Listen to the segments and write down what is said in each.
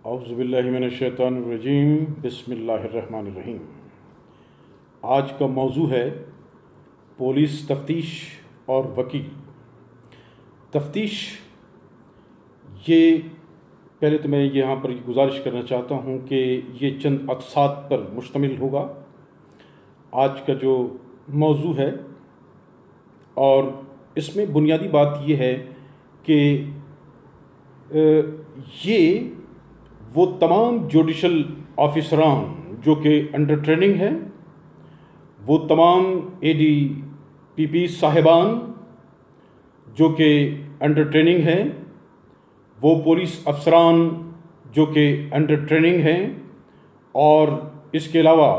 اعوذ باللہ من الشیطان الرجیم، بسم اللہ الرحمن الرحیم۔ آج کا موضوع ہے پولیس تفتیش اور وکیل۔ تفتیش، یہ پہلے تو میں یہاں پر گزارش کرنا چاہتا ہوں کہ یہ چند اقساط پر مشتمل ہوگا آج کا جو موضوع ہے، اور اس میں بنیادی بات یہ ہے کہ یہ وہ تمام جوڈیشل آفیسران جو کہ انڈر ٹریننگ ہیں، وہ تمام ADPP صاحبان جو کہ انڈر ٹریننگ ہیں، وہ پولیس افسران جو کہ انڈر ٹریننگ ہیں، اور اس کے علاوہ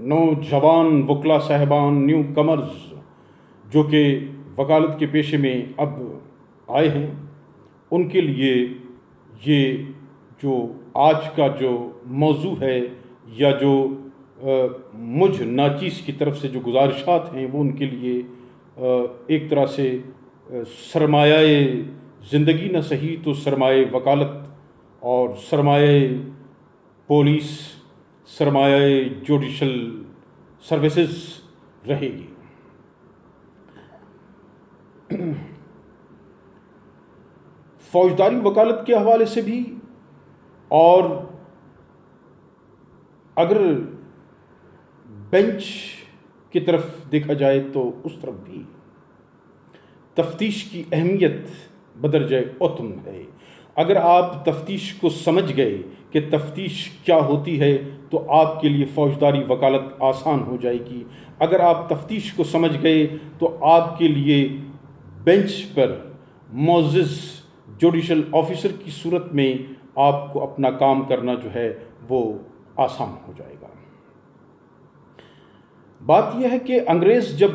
نوجوان وکلا صاحبان، نیو کمرز جو کہ وکالت کے پیشے میں اب آئے ہیں، ان کے لیے یہ جو آج کا جو موضوع ہے یا جو مجھ ناچیز کی طرف سے جو گزارشات ہیں، وہ ان کے لیے ایک طرح سے سرمایہ زندگی نہ صحیح تو سرمایہ وکالت اور سرمایہ پولیس، سرمایہ جوڈیشل سروسز رہے گی۔ فوجداری وکالت کے حوالے سے بھی، اور اگر بینچ کی طرف دیکھا جائے تو اس طرف بھی تفتیش کی اہمیت بدرجہ اتم ہے۔ اگر آپ تفتیش کو سمجھ گئے کہ تفتیش کیا ہوتی ہے تو آپ کے لیے فوجداری وکالت آسان ہو جائے گی۔ اگر آپ تفتیش کو سمجھ گئے تو آپ کے لیے بینچ پر معزز جوڈیشل آفیسر کی صورت میں آپ کو اپنا کام کرنا جو ہے وہ آسان ہو جائے گا۔ بات یہ ہے کہ انگریز جب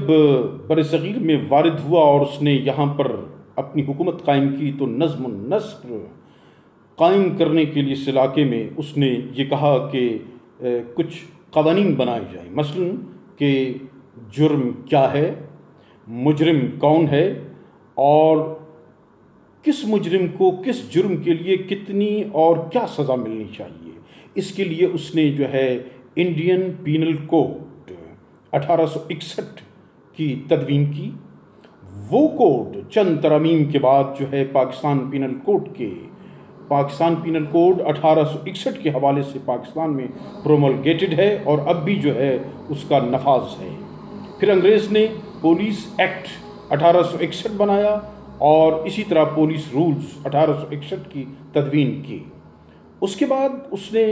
برصغیر میں وارد ہوا اور اس نے یہاں پر اپنی حکومت قائم کی تو نظم و نسق قائم کرنے کے لیے اس علاقے میں اس نے یہ کہا کہ کچھ قوانین بنائے جائیں، مثلا کہ جرم کیا ہے، مجرم کون ہے، اور کس مجرم کو کس جرم کے لیے کتنی اور کیا سزا ملنی چاہیے۔ اس کے لیے اس نے جو ہے انڈین پینل کوڈ 1861 کی تدوین کی۔ وہ کوڈ چند ترامیم کے بعد جو ہے پاکستان پینل کوڈ 1861 کے حوالے سے پاکستان میں پروملگیٹڈ ہے، اور اب بھی جو ہے اس کا نفاذ ہے۔ پھر انگریز نے پولیس ایکٹ 1861 بنایا، اور اسی طرح پولیس رولز 1861 کی تدوین کی۔ اس کے بعد اس نے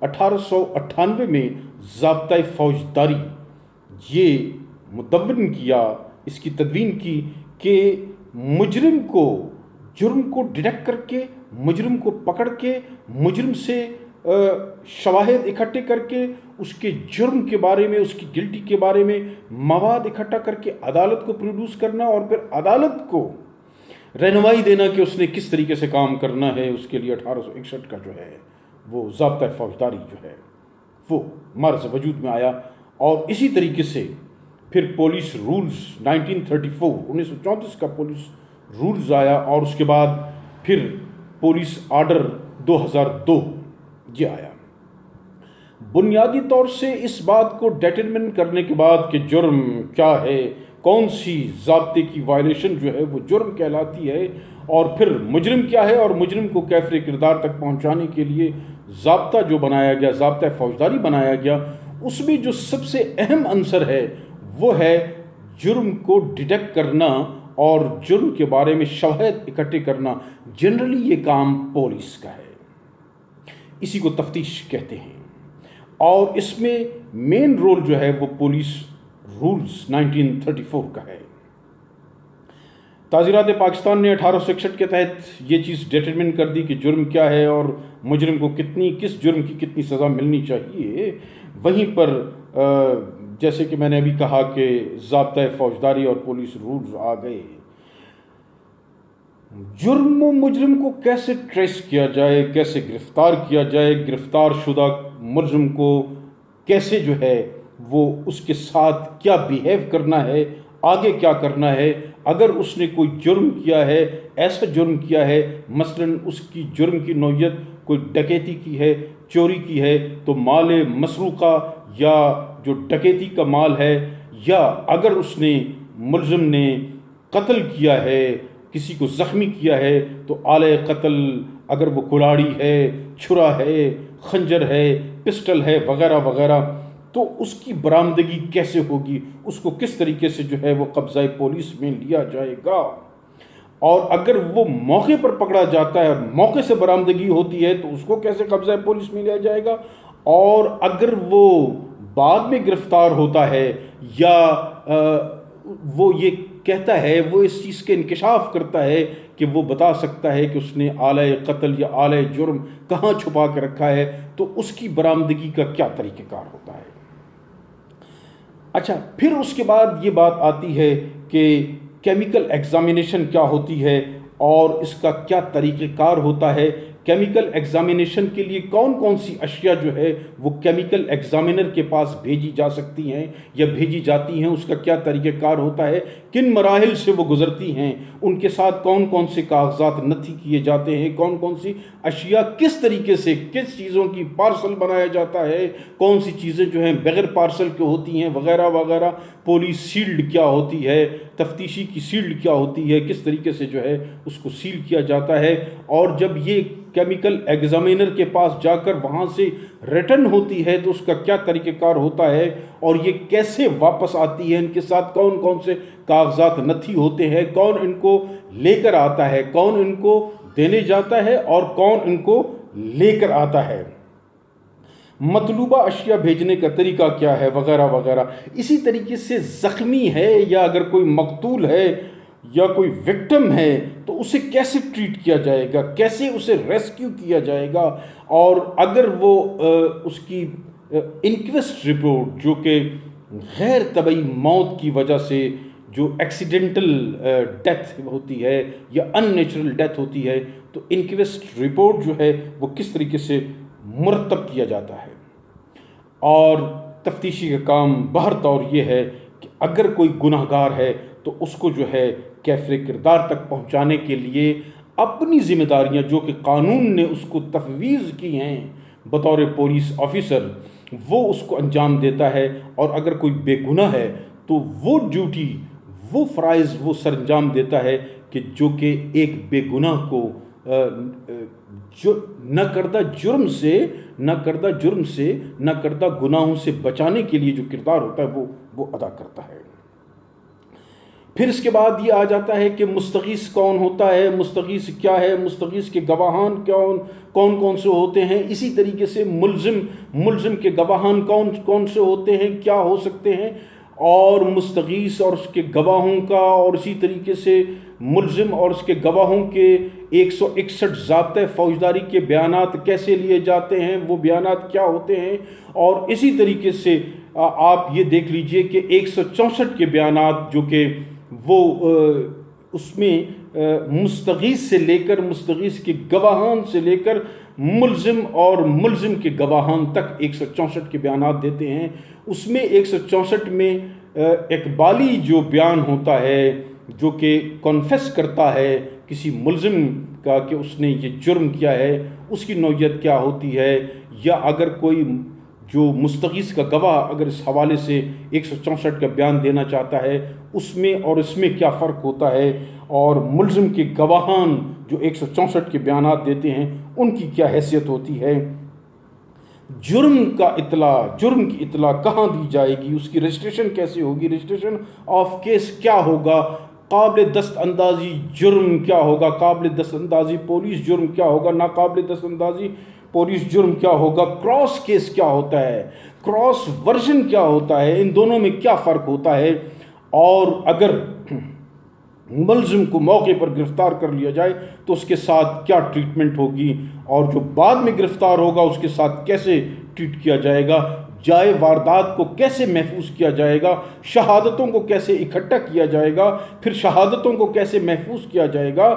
1898 میں ضابطۂ فوجداری یہ مدون کیا، اس کی تدوین کی کہ مجرم کو جرم کو ڈیٹیکٹ کر کے، مجرم کو پکڑ کے، مجرم سے شواہد اکٹھے کر کے، اس کے جرم کے بارے میں، اس کی گلٹی کے بارے میں مواد اکٹھا کر کے عدالت کو پروڈیوس کرنا، اور پھر عدالت کو رہنمائی دینا کہ اس نے کس طریقے سے کام کرنا ہے۔ اس کے لیے 1861 کا جو ہے وہ ضابطۂ فوجداری جو ہے وہ مرز وجود میں آیا، اور اسی طریقے سے پھر پولیس رولز 1934 کا پولیس رولز آیا، اور اس کے بعد پھر پولیس آرڈر 2002 یہ آیا۔ بنیادی طور سے اس بات کو ڈیٹرمن کرنے کے بعد کہ جرم کیا ہے، کون سی ضابطے کی وائلیشن جو ہے وہ جرم کہلاتی ہے، اور پھر مجرم کیا ہے، اور مجرم کو کیفر کردار تک پہنچانے کے لیے ضابطہ جو بنایا گیا، ضابطۂ فوجداری بنایا گیا، اس میں جو سب سے اہم عنصر ہے وہ ہے جرم کو ڈیٹیکٹ کرنا اور جرم کے بارے میں شواہد اکٹھے کرنا۔ جنرلی یہ کام پولیس کا ہے، اسی کو تفتیش کہتے ہیں، اور اس میں مین رول جو ہے وہ پولیس رولز 1934 کا ہے۔ تعزیرات پاکستان نے 1861 کے تحت یہ چیز ڈیٹرمن کر دی کہ جرم کیا ہے اور مجرم کو کس جرم کی کتنی سزا ملنی چاہیے۔ وہیں پر جیسے کہ میں نے ابھی کہا کہ ضابطۂ فوجداری اور پولیس رولز آ گئے۔ جرم و مجرم کو کیسے ٹریس کیا جائے، کیسے گرفتار کیا جائے، گرفتار شدہ مجرم کو کیسے جو ہے وہ اس کے ساتھ کیا بیہیو کرنا ہے، آگے کیا کرنا ہے۔ اگر اس نے کوئی جرم کیا ہے، ایسا جرم کیا ہے، مثلا اس کی جرم کی نوعیت کوئی ڈکیتی کی ہے، چوری کی ہے، تو مال مسروقہ یا جو ڈکیتی کا مال ہے، یا اگر اس نے ملزم نے قتل کیا ہے، کسی کو زخمی کیا ہے، تو آلے قتل اگر وہ کلاڑی ہے، چھرا ہے، خنجر ہے، پسٹل ہے، وغیرہ وغیرہ، تو اس کی برآمدگی کیسے ہوگی، اس کو کس طریقے سے جو ہے وہ قبضہ پولیس میں لیا جائے گا، اور اگر وہ موقع پر پکڑا جاتا ہے، موقع سے برآمدگی ہوتی ہے، تو اس کو کیسے قبضہ پولیس میں لیا جائے گا، اور اگر وہ بعد میں گرفتار ہوتا ہے یا وہ یہ کہتا ہے، وہ اس چیز کے انکشاف کرتا ہے کہ وہ بتا سکتا ہے کہ اس نے آلہ قتل یا آلہ جرم کہاں چھپا کے رکھا ہے، تو اس کی برآمدگی کا کیا طریقہ کار ہوتا ہے۔ اچھا، پھر اس کے بعد یہ بات آتی ہے کہ کیمیکل ایگزامینیشن کیا ہوتی ہے اور اس کا کیا طریقہ کار ہوتا ہے۔ کیمیکل ایگزامینیشن کے لیے کون کون سی اشیاء جو ہے وہ کیمیکل ایگزامینر کے پاس بھیجی جا سکتی ہیں یا بھیجی جاتی ہیں، اس کا کیا طریقہ کار ہوتا ہے، کن مراحل سے وہ گزرتی ہیں، ان کے ساتھ کون کون سے کاغذات نتھی کیے جاتے ہیں، کون کون سی اشیاء کس طریقے سے، کس چیزوں کی پارسل بنایا جاتا ہے، کون سی چیزیں جو ہیں بغیر پارسل کے ہوتی ہیں، وغیرہ وغیرہ، پولیس سیلڈ کیا ہوتی ہے، تفتیشی کی سیلڈ کیا ہوتی ہے، کس طریقے سے جو ہے اس کو سیل کیا جاتا ہے، اور جب یہ کیمیکل ایگزامینر کے پاس جا کر وہاں سے ریٹرن ہوتی ہے تو اس کا کیا طریقہ کار ہوتا ہے، اور یہ کیسے واپس آتی ہے، ان کے ساتھ کون کون سے کاغذات نتھی ہوتے ہیں، کون ان کو لے کر آتا ہے، کون ان کو دینے جاتا ہے، اور کون ان کو لے کر آتا ہے، مطلوبہ اشیاء بھیجنے کا طریقہ کیا ہے، وغیرہ وغیرہ۔ اسی طریقے سے زخمی ہے یا اگر کوئی مقتول ہے یا کوئی وکٹم ہے تو اسے کیسے ٹریٹ کیا جائے گا، کیسے اسے ریسکیو کیا جائے گا، اور اگر وہ اس کی انکویسٹ رپورٹ جو کہ غیر طبعی موت کی وجہ سے جو ایکسیڈنٹل ڈیتھ ہوتی ہے یا ان نیچرل ڈیتھ ہوتی ہے، تو انکویسٹ رپورٹ جو ہے وہ کس طریقے سے مرتب کیا جاتا ہے۔ اور تفتیشی کا کام بہر طور یہ ہے کہ اگر کوئی گناہ گار ہے تو اس کو جو ہے کیفر کردار تک پہنچانے کے لیے اپنی ذمہ داریاں جو کہ قانون نے اس کو تفویض کی ہیں بطور پولیس آفیسر، وہ اس کو انجام دیتا ہے، اور اگر کوئی بے گناہ ہے تو وہ ڈیوٹی، وہ فرائض وہ سر انجام دیتا ہے کہ جو کہ ایک بے گناہ کو نہ کردہ جرم سے نہ کردہ گناہوں سے بچانے کے لیے جو کردار ہوتا ہے وہ ادا کرتا ہے۔ پھر اس کے بعد یہ آ جاتا ہے کہ مستغیث کون ہوتا ہے، مستغیث کیا ہے، مستغیث کے گواہان کون کون سے ہوتے ہیں، اسی طریقے سے ملزم کے گواہان کون سے ہوتے ہیں، کیا ہو سکتے ہیں، اور مستغیث اور اس کے گواہوں کا، اور اسی طریقے سے ملزم اور اس کے گواہوں کے 161 ضابطۂ فوجداری کے بیانات کیسے لیے جاتے ہیں، وہ بیانات کیا ہوتے ہیں، اور اسی طریقے سے آپ یہ دیکھ لیجئے کہ 164 کے بیانات جو کہ وہ اس میں مستغیث سے لے کر، مستغیث کے گواہان سے لے کر ملزم اور ملزم کے گواہان تک 164 کے بیانات دیتے ہیں۔ اس میں 164 میں اقبالی جو بیان ہوتا ہے جو کہ کنفیس کرتا ہے کسی ملزم کا کہ اس نے یہ جرم کیا ہے، اس کی نوعیت کیا ہوتی ہے، یا اگر کوئی جو مستغیث کا گواہ اگر اس حوالے سے 164 کا بیان دینا چاہتا ہے، اس میں اور اس میں کیا فرق ہوتا ہے، اور ملزم کے گواہان جو 164 کے بیانات دیتے ہیں ان کی کیا حیثیت ہوتی ہے، جرم کی اطلاع کہاں دی جائے گی، اس کی رجسٹریشن کیسے ہوگی، رجسٹریشن آف کیس کیا ہوگا، قابل دست اندازی جرم کیا ہوگا، قابل دست اندازی پولیس جرم کیا ہوگا، ناقابل دست اندازی پولیس جرم کیا ہوگا، کراس کیس کیا ہوتا ہے، کراس ورژن کیا ہوتا ہے، ان دونوں میں کیا فرق ہوتا ہے، اور اگر ملزم کو موقع پر گرفتار کر لیا جائے تو اس کے ساتھ کیا ٹریٹمنٹ ہوگی، اور جو بعد میں گرفتار ہوگا اس کے ساتھ کیسے ٹریٹ کیا جائے گا، جائے واردات کو کیسے محفوظ کیا جائے گا، شہادتوں کو کیسے اکٹھا کیا جائے گا، پھر شہادتوں کو کیسے محفوظ کیا جائے گا،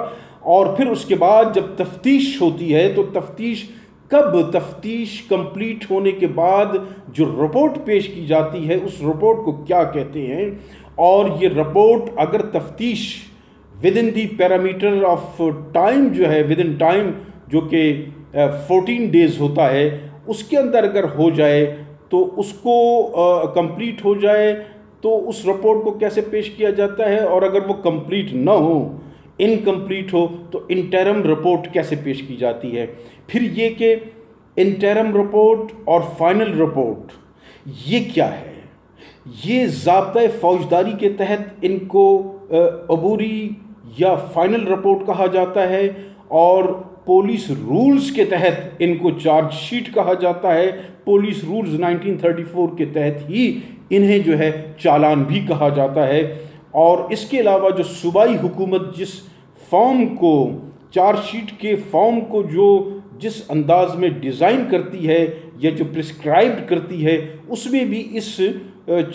اور پھر اس کے بعد جب تفتیش ہوتی ہے تو تفتیش کمپلیٹ ہونے کے بعد جو رپورٹ پیش کی جاتی ہے اس رپورٹ کو کیا کہتے ہیں، اور یہ رپورٹ اگر تفتیش with in the parameter of time جو ہے، ود ان ٹائم جو کہ 14 ڈیز ہوتا ہے، اس کے اندر اگر ہو جائے تو اس کو کمپلیٹ ہو جائے تو اس رپورٹ کو کیسے پیش کیا جاتا ہے، اور اگر وہ کمپلیٹ نہ ہو، انکمپلیٹ ہو، تو انٹرم رپورٹ کیسے پیش کی جاتی ہے۔ پھر یہ کہ انٹرم رپورٹ اور فائنل رپورٹ یہ کیا ہے، یہ ضابطۂ فوجداری کے تحت ان کو عبوری یا فائنل رپورٹ کہا جاتا ہے، اور پولیس رولز کے تحت ان کو چارج شیٹ کہا جاتا ہے۔ پولیس رولز 1934 کے تحت ہی انہیں جو ہے چالان بھی کہا جاتا ہے۔ اور اس کے علاوہ جو صوبائی حکومت جس فارم کو، چارج شیٹ کے فارم کو جس انداز میں ڈیزائن کرتی ہے یا جو پرسکرائبڈ کرتی ہے، اس میں بھی اس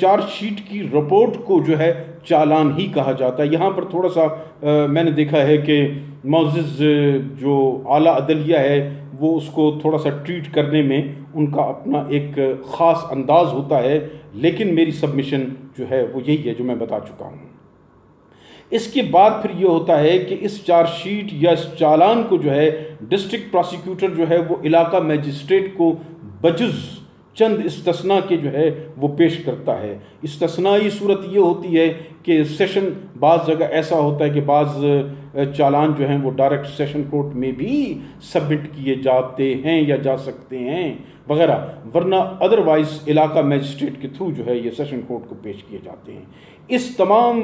چارج شیٹ کی رپورٹ کو جو ہے چالان ہی کہا جاتا ہے۔ یہاں پر تھوڑا سا میں نے دیکھا ہے کہ معزز جو اعلیٰ عدلیہ ہے وہ اس کو تھوڑا سا ٹریٹ کرنے میں ان کا اپنا ایک خاص انداز ہوتا ہے، لیکن میری سبمیشن جو ہے وہ یہی ہے جو میں بتا چکا ہوں۔ اس کے بعد پھر یہ ہوتا ہے کہ اس چارج شیٹ یا اس چالان کو جو ہے ڈسٹرکٹ پراسیکیوٹر جو ہے وہ علاقہ میجسٹریٹ کو بجز چند استثناء کے جو ہے وہ پیش کرتا ہے۔ استثنائی صورت یہ ہوتی ہے کہ سیشن، بعض جگہ ایسا ہوتا ہے کہ بعض چالان جو ہیں وہ ڈائریکٹ سیشن کورٹ میں بھی سبمٹ کیے جاتے ہیں یا جا سکتے ہیں وغیرہ، ورنہ ادروائز علاقہ میجسٹریٹ کے تھرو جو ہے یہ سیشن کورٹ کو پیش کیے جاتے ہیں۔ اس تمام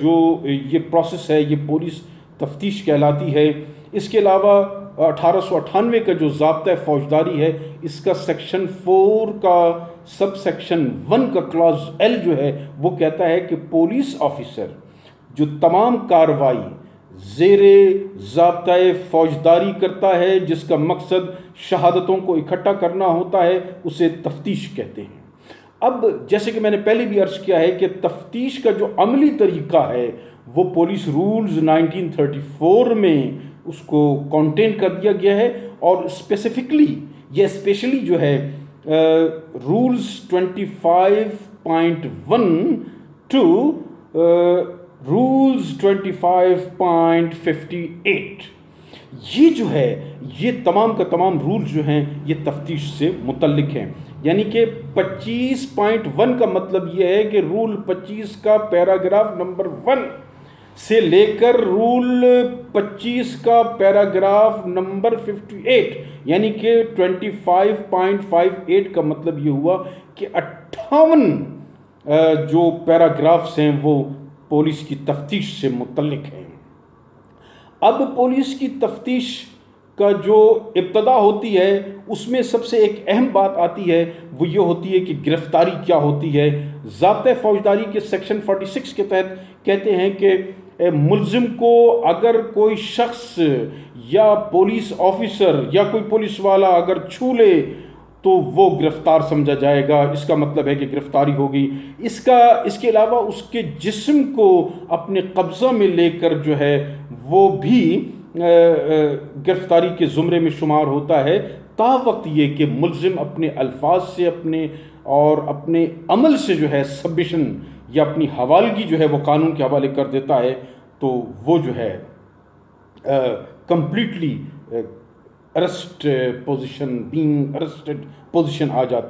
جو یہ پروسیس ہے یہ پولیس تفتیش کہلاتی ہے۔ اس کے علاوہ 1898 کا جو ضابطۂ فوجداری ہے، اس کا سیکشن 4 کا سب سیکشن 1 کا کلاز ایل جو ہے وہ کہتا ہے کہ پولیس آفیسر جو تمام کارروائی زیر ضابطۂ فوجداری کرتا ہے جس کا مقصد شہادتوں کو اکٹھا کرنا ہوتا ہے، اسے تفتیش کہتے ہیں۔ اب جیسے کہ میں نے پہلے بھی عرض کیا ہے کہ تفتیش کا جو عملی طریقہ ہے وہ پولیس رولز 1934 میں اس کو کانٹین کر دیا گیا ہے، اور اسپیشلی جو ہے رولز 25.1 ٹو رولز 25.58 یہ جو ہے یہ تمام کا تمام رولز جو ہیں یہ تفتیش سے متعلق ہیں۔ یعنی کہ 25.1 کا مطلب یہ ہے کہ رول 25 کا پیراگراف نمبر 1 سے لے کر رول 25 کا پیراگراف نمبر 58 یعنی کہ 25.58 کا مطلب یہ ہوا کہ 58 جو پیراگرافز ہیں وہ پولیس کی تفتیش سے متعلق ہیں۔ اب پولیس کی تفتیش کا جو ابتدا ہوتی ہے اس میں سب سے ایک اہم بات آتی ہے، وہ یہ ہوتی ہے کہ گرفتاری کیا ہوتی ہے۔ ضابطۂ فوجداری کے سیکشن 46 کے تحت کہتے ہیں کہ ملزم کو اگر کوئی شخص یا پولیس آفیسر یا کوئی پولیس والا اگر چھو لے تو وہ گرفتار سمجھا جائے گا، اس کا مطلب ہے کہ گرفتاری ہوگی۔ اس کے علاوہ اس کے جسم کو اپنے قبضہ میں لے کر جو ہے وہ بھی گرفتاری کے زمرے میں شمار ہوتا ہے، تا وقت یہ کہ ملزم اپنے الفاظ سے اور اپنے عمل سے جو ہے سبمیشن یا اپنی حوالگی جو ہے وہ قانون کے حوالے کر دیتا ہے، تو وہ جو ہے کمپلیٹلی ارسٹڈ پوزیشن آ جاتی